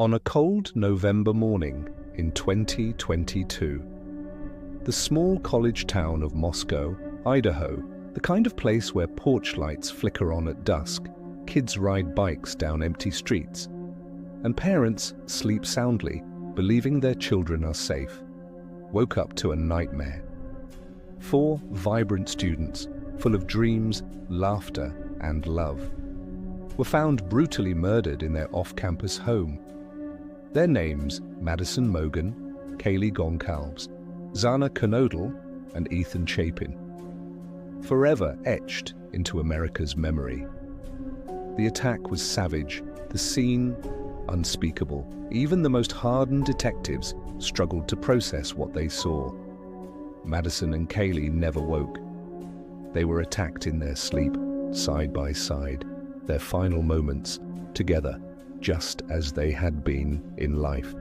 On a cold November morning in 2022, the small college town of Moscow, Idaho, the kind of place where porch lights flicker on at dusk, kids ride bikes down empty streets, and parents sleep soundly, believing their children are safe, woke up to a nightmare. 4 vibrant students, full of dreams, laughter, and love, were found brutally murdered in their off-campus home. Their names: Madison Mogen, Kaylee Goncalves, Xana Kernodle, and Ethan Chapin, forever etched into America's memory. The attack was savage, the scene unspeakable. Even the most hardened detectives struggled to process what they saw. Madison and Kaylee never woke. They were attacked in their sleep, side by side, their final moments together, just as they had been in life.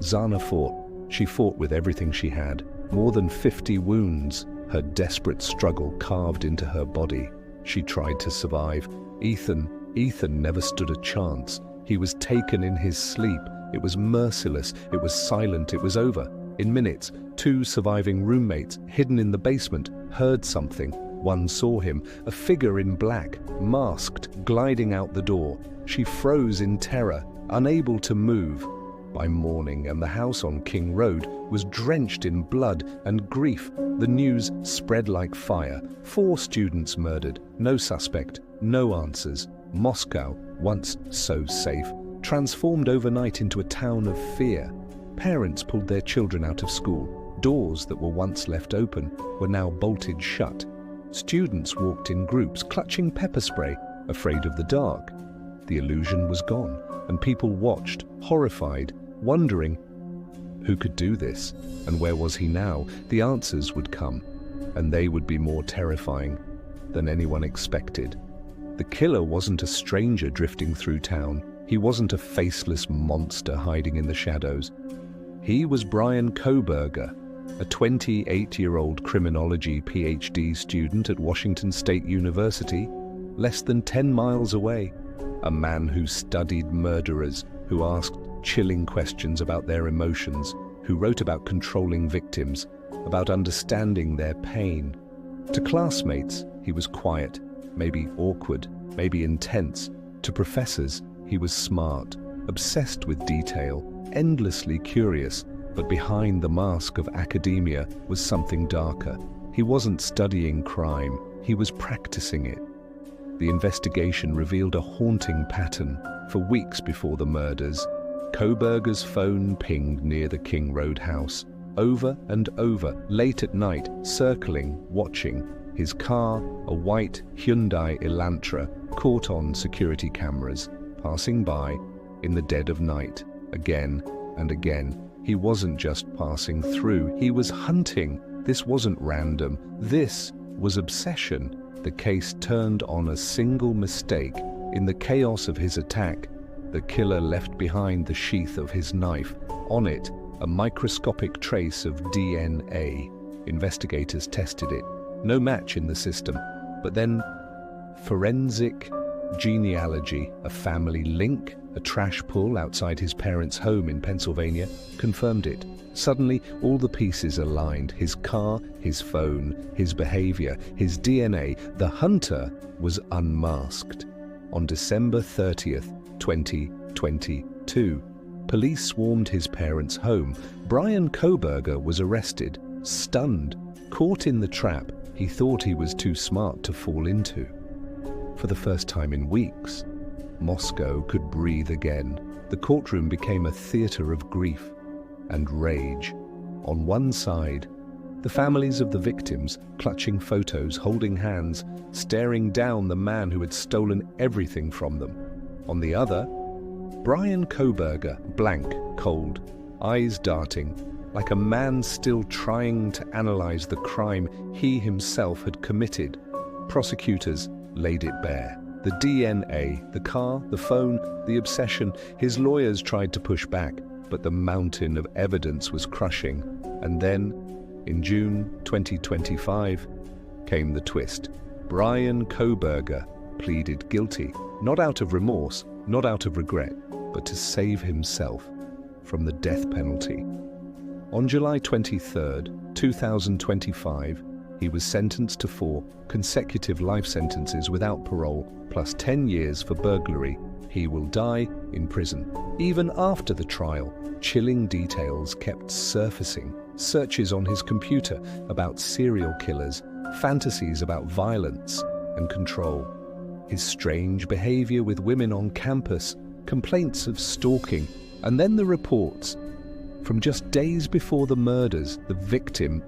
Xana fought. She fought with everything she had. More than 50 wounds, her desperate struggle carved into her body. She tried to survive. Ethan never stood a chance. He was taken in his sleep. It was merciless. It was silent. It was over. In minutes, 2 surviving roommates, hidden in the basement, heard something. One saw him, a figure in black, masked, gliding out the door. She froze in terror, unable to move. By morning, and the house on King Road was drenched in blood and grief. The news spread like fire. 4 students murdered, no suspect, no answers. Moscow, once so safe, transformed overnight into a town of fear. Parents pulled their children out of school. Doors that were once left open were now bolted shut. Students walked in groups, clutching pepper spray, afraid of the dark. The illusion was gone, and people watched, horrified, wondering who could do this, and where was he now? The answers would come, and they would be more terrifying than anyone expected. The killer wasn't a stranger drifting through town. He wasn't a faceless monster hiding in the shadows. He was Bryan Kohberger, a 28-year-old criminology PhD student at Washington State University, less than 10 miles away. A man who studied murderers, who asked chilling questions about their emotions, who wrote about controlling victims, about understanding their pain. To classmates, he was quiet, maybe awkward, maybe intense. To professors, he was smart, obsessed with detail, endlessly curious. But behind the mask of academia was something darker. He wasn't studying crime, he was practicing it. The investigation revealed a haunting pattern. For weeks before the murders, Kohberger's phone pinged near the King Road house, over and over, late at night, circling, watching. His car, a white Hyundai Elantra, caught on security cameras, passing by in the dead of night, again and again. He wasn't just passing through, he was hunting. This wasn't random, this was obsession. The case turned on a single mistake. In the chaos of his attack, the killer left behind the sheath of his knife. On it, a microscopic trace of DNA. Investigators tested it. No match in the system. But then, forensic genealogy, a family link, a trash pull outside his parents' home in Pennsylvania, confirmed it. Suddenly, all the pieces aligned. His car, his phone, his behavior, his DNA. The hunter was unmasked. On December 30th, 2022, police swarmed his parents' home. Bryan Kohberger was arrested, stunned, caught in the trap he thought he was too smart to fall into. For the first time in weeks, Moscow could breathe again. The courtroom became a theater of grief and rage. On one side, the families of the victims, clutching photos, holding hands, staring down the man who had stolen everything from them. On the other, Bryan Kohberger, blank, cold, eyes darting, like a man still trying to analyze the crime he himself had committed. Prosecutors laid it bare. The DNA, the car, the phone, the obsession. His lawyers tried to push back, but the mountain of evidence was crushing. And then, in June 2025, came the twist. Bryan Kohberger pleaded guilty, not out of remorse, not out of regret, but to save himself from the death penalty. On July 23, 2025, he was sentenced to 4 consecutive life sentences without parole, plus 10 years for burglary. He will die in prison. Even after the trial, chilling details kept surfacing. Searches on his computer about serial killers, fantasies about violence and control. His strange behavior with women on campus, complaints of stalking, and then the reports from just days before the murders, the victim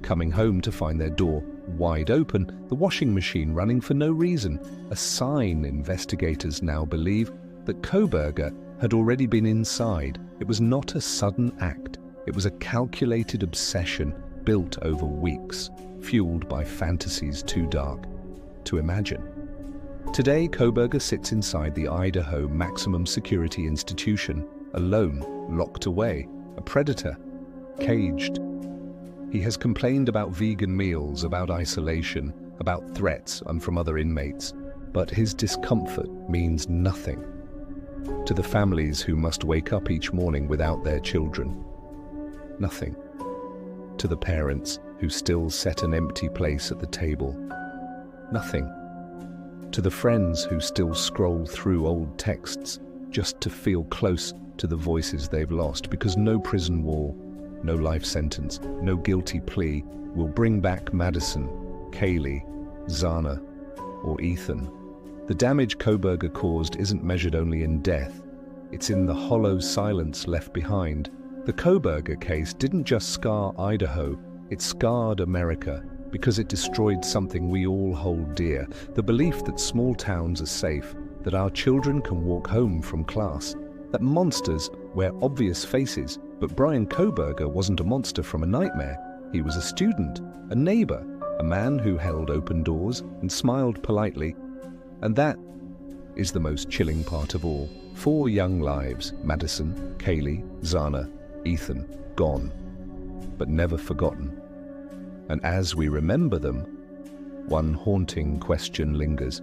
coming home to find their door wide open, the washing machine running for no reason, a sign investigators now believe that Kohberger had already been inside. It was not a sudden act. It was a calculated obsession built over weeks, fueled by fantasies too dark to imagine. Today, Kohberger sits inside the Idaho Maximum Security Institution, alone, locked away, a predator, caged. He has complained about vegan meals, about isolation, about threats and from other inmates, but his discomfort means nothing to the families who must wake up each morning without their children. Nothing to the parents who still set an empty place at the table. Nothing to the friends who still scroll through old texts just to feel close to the voices they've lost, because no prison wall, no life sentence, no guilty plea will bring back Madison, Kaylee, Xana, or Ethan. The damage Kohberger caused isn't measured only in death. It's in the hollow silence left behind. The Kohberger case didn't just scar Idaho, it scarred America because it destroyed something we all hold dear, the belief that small towns are safe, that our children can walk home from class, that monsters wear obvious faces. But Bryan Kohberger wasn't a monster from a nightmare. He was a student, a neighbor, a man who held open doors and smiled politely. And that is the most chilling part of all. 4 young lives, Madison, Kaylee, Xana, Ethan, gone, but never forgotten. And as we remember them, one haunting question lingers.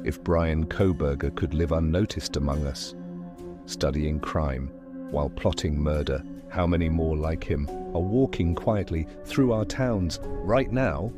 If Bryan Kohberger could live unnoticed among us, studying crime while plotting murder, how many more like him are walking quietly through our towns right now